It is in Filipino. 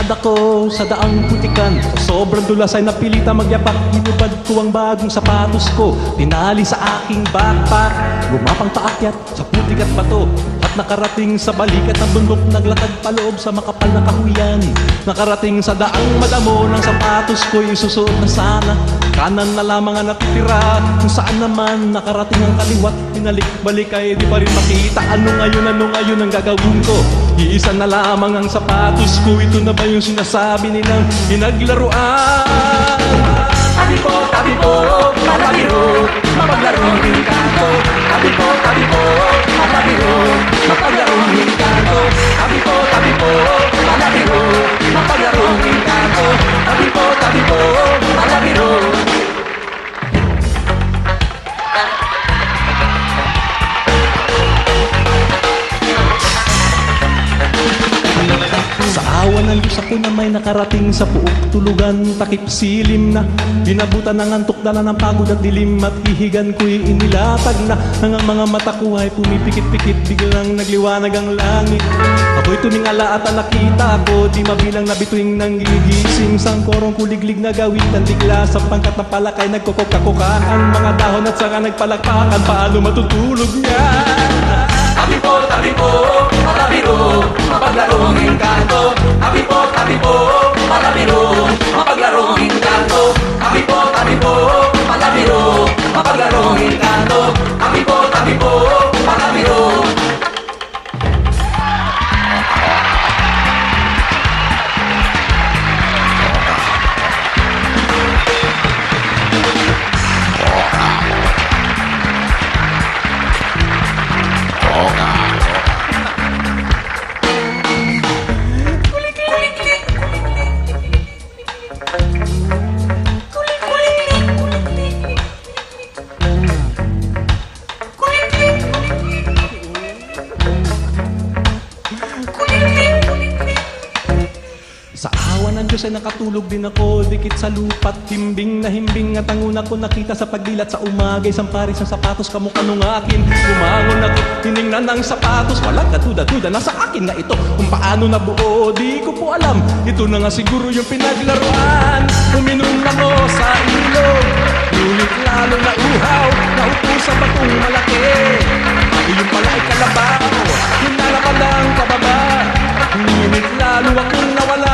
Lakad ako sa daang putikan, sa sobrang dulas ay napilita magyapak. Inubad ko ang bagong sapatos ko, tinali sa aking backpack. Gumapang paakyat sa putik at bato, at nakarating sa balikat ng bundok. Naglakad paloob sa makapal na kahuyan, nakarating sa daang madamo ng sapatos ko. Isusuot na sana, kanan na lamang ang natitira. Kung saan naman nakarating ang kaliwat, pinalik-balik ay di pa rin makita. Ano ngayon ang gagawin ko? Iisa na lamang ang sapatos ko. Ito na ba yung sinasabi nilang pinaglaruan? Tabi po, malabiro, mapaglarong engkanto. Tabi po, malabiro, mapaglarong engkanto. Tabi po, malabiro, mapaglarong engkanto. Tabi po, malabiro. Sa awa ng Diyos ako na may nakarating sa puok tulugan. Takip silim na, binabutan ng antok, dala ng pagod at dilim. At hihigan ko'y inilatag na, ang mga mata ko ay pumipikit-pikit. Biglang nagliwanag ang langit, ako'y tumingala at nakita ko, di mabilang na bituing nang gigising. Sangkorong kuliglig na gawitan, bigla sa pangkat na palakay nagkukok-kakukaan. Mga dahon at sanga nagpalakpakan, paano matutulog niya? Tabi po, malabiro, mapaglarong engkanto. Tabi po, malabiro, mapaglarong engkanto. Tabi po, malabiro, mapaglarong engkanto. Tabi po, malabiro. Sa awa ng Diyos ay nakatulog din ako, dikit sa lupa't himbing na himbing. At ang una ko nakita sa pagdilat sa umaga, isang pares ng sapatos kamukha nung akin. Lumangon ako, tiningnan ng sapatos, walang katuda-tuda, nasa akin nga ito. Kung paano nabuo, di ko po alam, ito na nga siguro yung pinaglaruan. Uminom ako sa ilog, ngunit lalo na uhaw, naupo sa batong malaki. Iyon pala ay kalabaw, yun na naman ang pababa. Ngunit lalo akong nawala